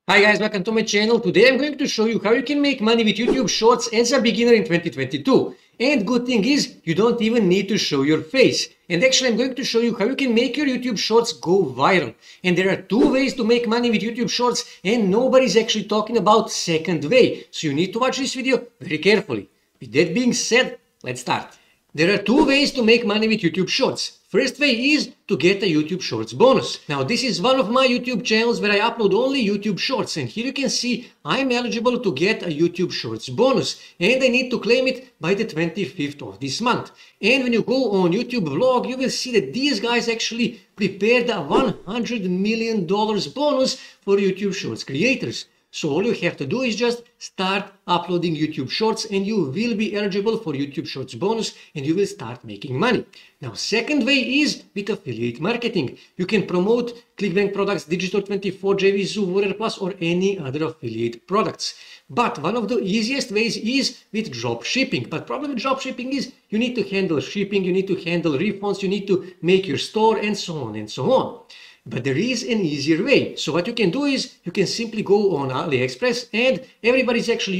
Hi guys, welcome to my channel. Today I'm going to show you how you can make money with YouTube Shorts as a beginner in 2022. And good thing is, you don't even need to show your face. And actually I'm going to show you how you can make your YouTube Shorts go viral. And there are two ways to make money with YouTube Shorts, and nobody's actually talking about second way. So you need to watch this video very carefully. With that being said, let's start. There are two ways to make money with YouTube Shorts. First way is to get a YouTube Shorts bonus. Now this is one of my YouTube channels where I upload only YouTube Shorts, and here you can see I'm eligible to get a YouTube Shorts bonus, and I need to claim it by the 25th of this month. And when you go on YouTube vlog, you will see that these guys actually prepared a $100 million bonus for YouTube Shorts creators. So all you have to do is just start uploading YouTube Shorts and you will be eligible for YouTube Shorts bonus and you will start making money. Now, second way is with affiliate marketing. You can promote ClickBank products, Digital24, JVZoo, Warrior Plus, or any other affiliate products. But one of the easiest ways is with drop shipping. But problem with drop shipping is you need to handle shipping, you need to handle refunds, you need to make your store, and so on and so on. But there is an easier way. So what you can do is you can simply go on Aliexpress, and everybody's actually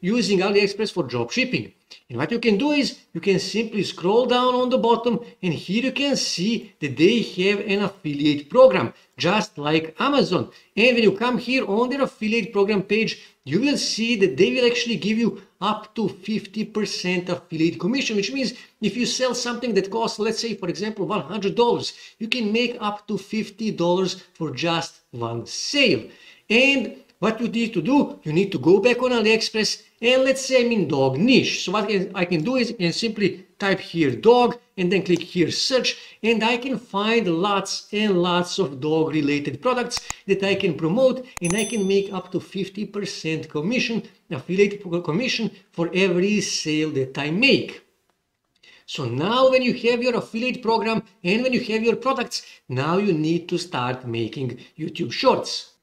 using Aliexpress for drop shipping. And what you can do is you can simply scroll down on the bottom, and here you can see that they have an affiliate program just like Amazon. And when you come here on their affiliate program page, you will see that they will actually give you up to 50% affiliate commission, which means if you sell something that costs, let's say, for example, $100, you can make up to $50 for just one sale. And what you need to do, you need to go back on AliExpress, and let's say I'm in dog niche. So what I can do is I can simply type here dog and then click here search, and I can find lots and lots of dog related products that I can promote, and I can make up to 50% commission, affiliate commission, for every sale that I make. So now when you have your affiliate program and when you have your products, now you need to start making YouTube Shorts.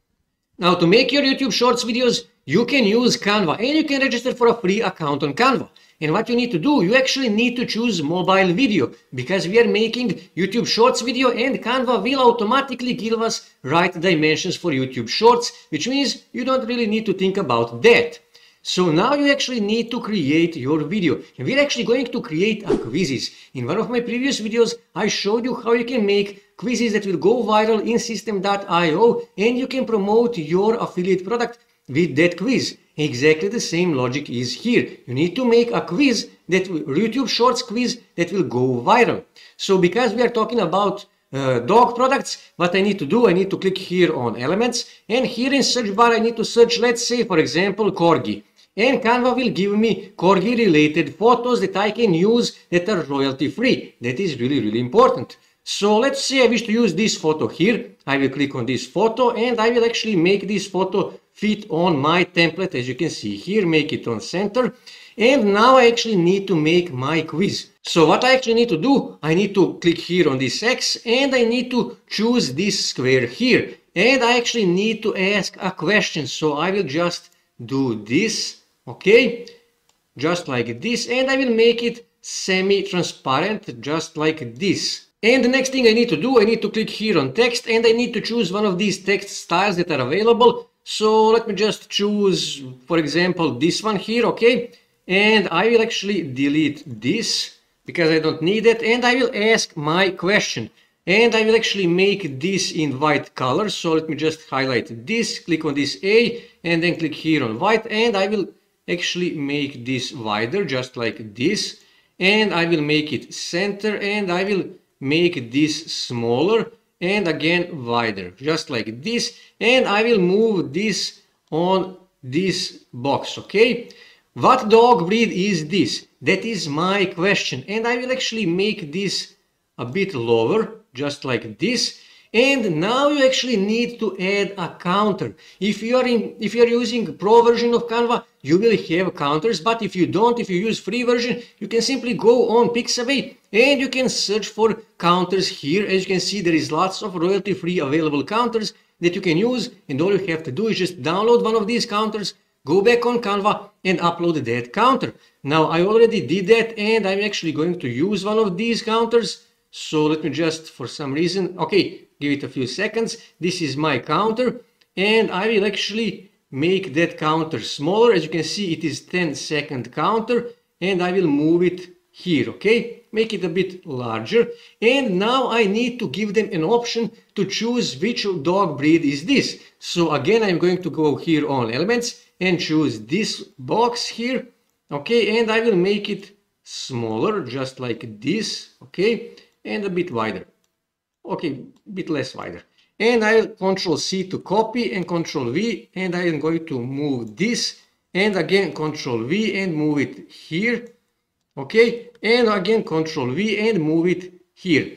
Now to make your YouTube Shorts videos, you can use Canva, and you can register for a free account on Canva. And what you need to do, you actually need to choose mobile video, because we are making YouTube Shorts video and Canva will automatically give us right dimensions for YouTube Shorts, which means you don't really need to think about that. So now you actually need to create your video, and we're actually going to create a quizzes. In one of my previous videos, I showed you how you can make quizzes that will go viral in System.io, and you can promote your affiliate product with that quiz. Exactly the same logic is here. You need to make a quiz, that YouTube Shorts quiz, that will go viral. So because we are talking about dog products, what I need to do, I need to click here on elements, and here in search bar I need to search, let's say, for example, corgi. And Canva will give me corgi related photos that I can use that are royalty free. That is really, really important. So let's say I wish to use this photo here. I will click on this photo and I will actually make this photo fit on my template, as you can see here, make it on center. And now I actually need to make my quiz. So what I actually need to do, I need to click here on this X and I need to choose this square here. And I actually need to ask a question. So I will just do this, okay, just like this, and I will make it semi-transparent, just like this. And the next thing I need to do, I need to click here on text and I need to choose one of these text styles that are available. So let me just choose, for example, this one here, okay? And I will actually delete this because I don't need it, and I will ask my question. And I will actually make this in white color. So let me just highlight this, click on this A, and then click here on white, and I will actually make this wider, just like this. And I will make it center, and I will make this smaller and again wider, just like this. And I will move this on this box, okay? What dog breed is this? That is my question, and I will actually make this a bit lower, just like this. And now you actually need to add a counter. If you are using pro version of Canva, you will have counters, but if you don't, if you use free version, you can simply go on Pixabay and you can search for counters here. As you can see, there is lots of royalty free available counters that you can use, and all you have to do is just download one of these counters, go back on Canva and upload that counter. Now I already did that, and I'm actually going to use one of these counters. So let me just, for some reason, okay, give it a few seconds. This is my counter, and I will actually make that counter smaller. As you can see, it is 10-second counter, and I will move it here, okay? Make it a bit larger. And now I need to give them an option to choose which dog breed is this. So again, I'm going to go here on elements and choose this box here, okay? And I will make it smaller, just like this, okay? And a bit wider. Okay, a bit less wider. And I'll Control C to copy and Control V, and I am going to move this, and again Control V and move it here, okay, and again Control V and move it here.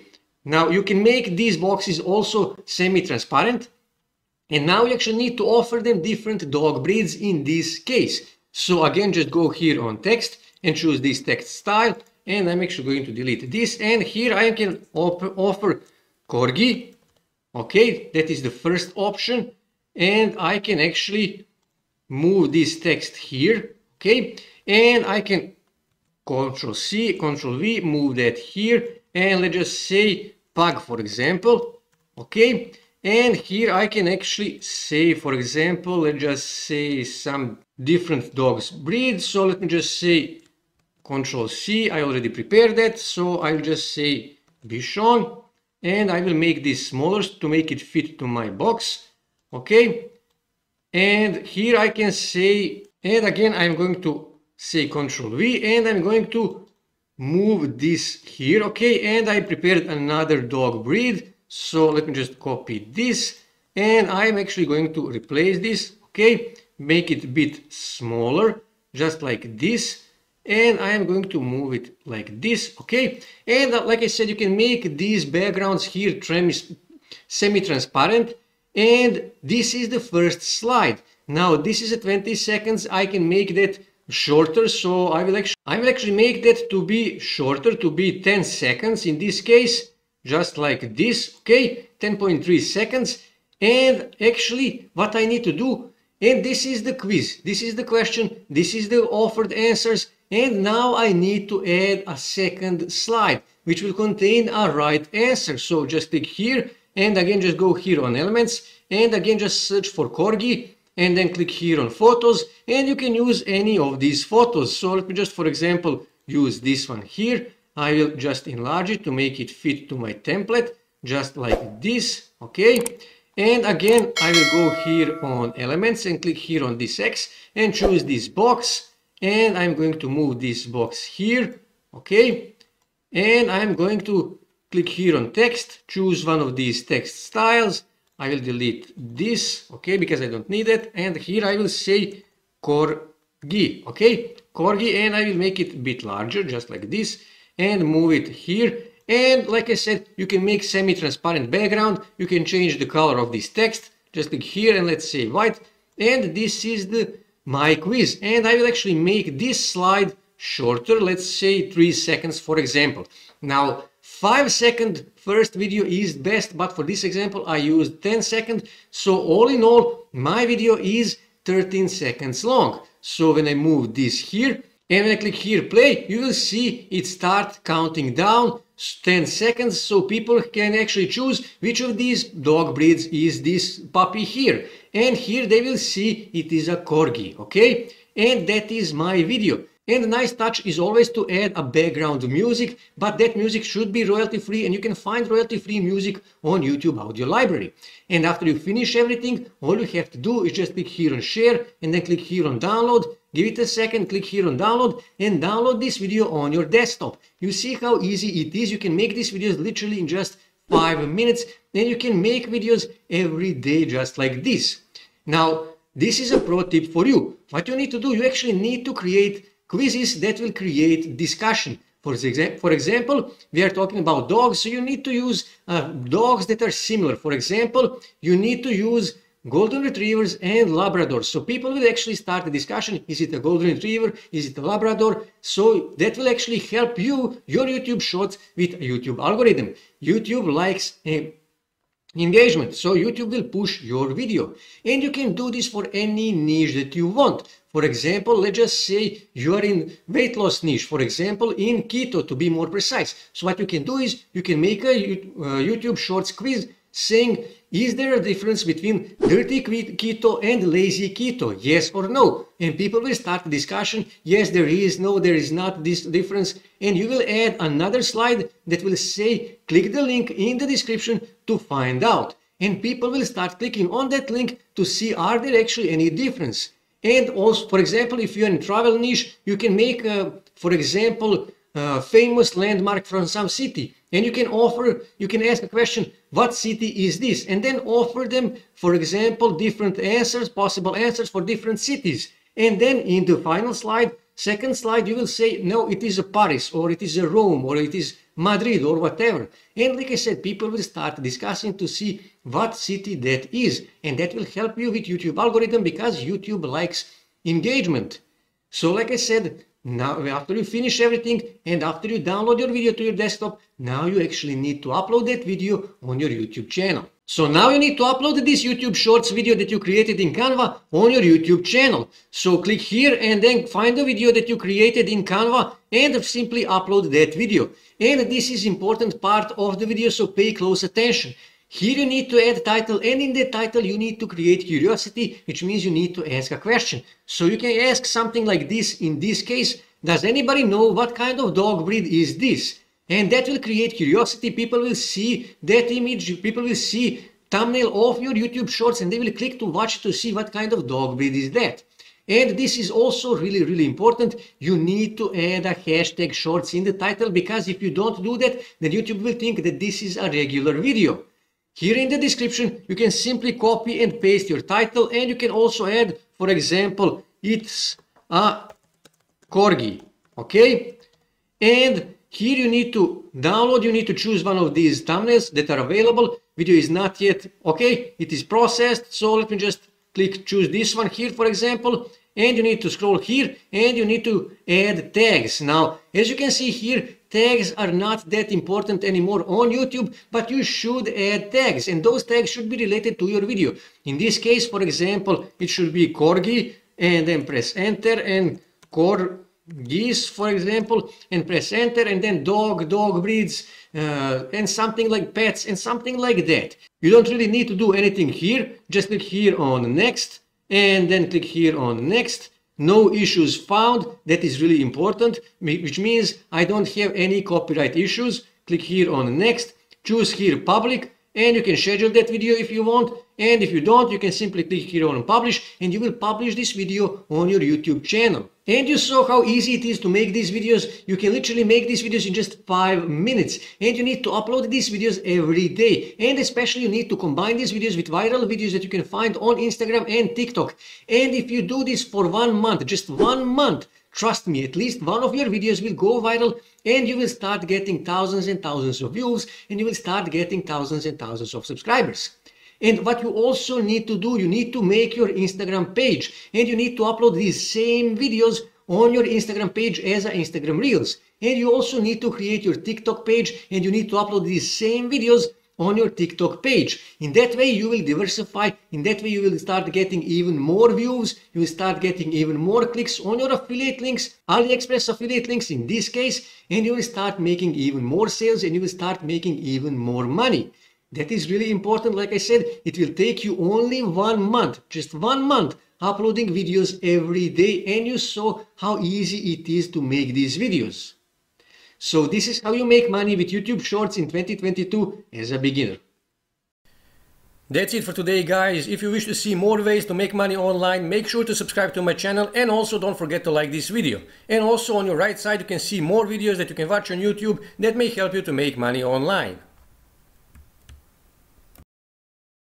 Now you can make these boxes also semi-transparent, and now you actually need to offer them different dog breeds in this case. So again, just go here on text and choose this text style, and I'm actually going to delete this, and here I can offer Corgi. Okay, that is the first option, and I can actually move this text here, okay, and I can Control C, Control V, move that here, and let's just say pug, for example, okay, and here I can actually say, for example, let's just say some different dogs breed. So let me just say Control C, I already prepared that, so I'll just say Bichon. And I will make this smaller to make it fit to my box, okay, and here I can say, and again I'm going to say Control V, and I'm going to move this here, okay, and I prepared another dog breed, so let me just copy this, and I'm actually going to replace this, okay, make it a bit smaller, just like this, and I am going to move it like this, okay, and like I said, you can make these backgrounds here semi-transparent, and this is the first slide. Now this is a 20 seconds, I can make that shorter, so I will actually make that to be shorter, to be 10 seconds in this case, just like this, okay, 10.3 seconds, and actually what I need to do, and this is the quiz, this is the question, this is the offered answers, and now I need to add a second slide, which will contain a right answer. So just click here, and again just go here on elements, and again just search for Corgi, and then click here on photos, and you can use any of these photos. So let me just, for example, use this one here. I will just enlarge it to make it fit to my template, just like this, okay. And again, I will go here on elements and click here on this X and choose this box. And I'm going to move this box here, okay, and I'm going to click here on text, choose one of these text styles, I will delete this, okay, because I don't need it, and here I will say Corgi, okay, Corgi, and I will make it a bit larger, just like this, and move it here, and like I said, you can make semi-transparent background, you can change the color of this text, just click here and let's say white, and this is my quiz, and I will actually make this slide shorter, let's say 3 seconds, for example. Now 5-second first video is best, but for this example I used 10 seconds, so all in all my video is 13 seconds long. So when I move this here and when I click here play, you will see it start counting down 10 seconds, so people can actually choose which of these dog breeds is this puppy here, and here they will see it is a Corgi, okay, and that is my video. And a nice touch is always to add a background music, but that music should be royalty free, and you can find royalty free music on YouTube Audio Library. And after you finish everything, all you have to do is just click here on share and then click here on download, give it a second, click here on download and download this video on your desktop. You see how easy it is. You can make these videos literally in just 5 minutes, and you can make videos every day just like this. Now, this is a pro tip for you. What you need to do, you actually need to create quizzes that will create discussion. For example, we are talking about dogs, so you need to use dogs that are similar. For example, you need to use Golden Retrievers and Labradors. So people will actually start a discussion. Is it a Golden Retriever? Is it a Labrador? So that will actually help you, your YouTube shorts with a YouTube algorithm. YouTube likes engagement, so YouTube will push your video, and you can do this for any niche that you want. For example, let's just say you are in weight loss niche, for example in keto to be more precise. So what you can do is you can make a YouTube shorts quiz saying, is there a difference between dirty keto and lazy keto? Yes or no? And people will start the discussion. Yes, there is. No, there is not this difference. And you will add another slide that will say, click the link in the description to find out. And people will start clicking on that link to see, are there actually any difference? And also, for example, if you're in travel niche, you can make, for example, famous landmark from some city, and you can ask a question, what city is this, and then offer them, for example, different answers, possible answers for different cities. And then in the final slide, second slide, you will say, no, it is a Paris, or it is a Rome, or it is Madrid, or whatever. And like I said, people will start discussing to see what city that is, and that will help you with YouTube algorithm, because YouTube likes engagement. So like I said, now after you finish everything and after you download your video to your desktop, now you actually need to upload that video on your YouTube channel. So now you need to upload this YouTube Shorts video that you created in Canva on your YouTube channel. So click here and then find the video that you created in Canva and simply upload that video. And this is important part of the video, so pay close attention. Here you need to add title, and in the title you need to create curiosity, which means you need to ask a question. So you can ask something like this. In this case, does anybody know what kind of dog breed is this? And that will create curiosity. People will see that image, people will see thumbnail of your YouTube Shorts, and they will click to watch to see what kind of dog breed is that. And this is also really, really important. You need to add a hashtag shorts in the title, because if you don't do that, then YouTube will think that this is a regular video. Here in the description, you can simply copy and paste your title, and you can also add, for example, it's a corgi, okay? And here you need to download, you need to choose one of these thumbnails that are available. Video is not yet, okay, it is processed, so let me just choose this one here, for example, and you need to scroll here, and you need to add tags. Now, as you can see here, tags are not that important anymore on YouTube, but you should add tags, and those tags should be related to your video. In this case, for example, it should be corgi, and then press enter, and corgis, for example, and press enter, and then dog breeds, and something like pets, and something like that. You don't really need to do anything here. Just click here on next, and then click here on next. No issues found. That is really important, which means I don't have any copyright issues. Click here on next, choose here public, and you can schedule that video if you want. And if you don't, you can simply click here on publish, and you will publish this video on your YouTube channel. And you saw how easy it is to make these videos. You can literally make these videos in just 5 minutes, and you need to upload these videos every day. And especially you need to combine these videos with viral videos that you can find on Instagram and TikTok. And if you do this for 1 month, just 1 month, trust me, at least one of your videos will go viral, and you will start getting thousands and thousands of views, and you will start getting thousands and thousands of subscribers. And what you also need to do, you need to make your Instagram page, and you need to upload these same videos on your Instagram page as a Instagram Reels. And you also need to create your TikTok page, and you need to upload these same videos on your TikTok page. In that way you will diversify, in that way you will start getting even more views, you will start getting even more clicks on your affiliate links, Aliexpress affiliate links in this case, and you will start making even more sales, and you will start making even more money. That is really important. Like I said, it will take you only 1 month, just 1 month, uploading videos every day, and you saw how easy it is to make these videos. So this is how you make money with YouTube Shorts in 2022 as a beginner. That's it for today, guys. If you wish to see more ways to make money online, make sure to subscribe to my channel, and also don't forget to like this video. And also on your right side you can see more videos that you can watch on YouTube that may help you to make money online.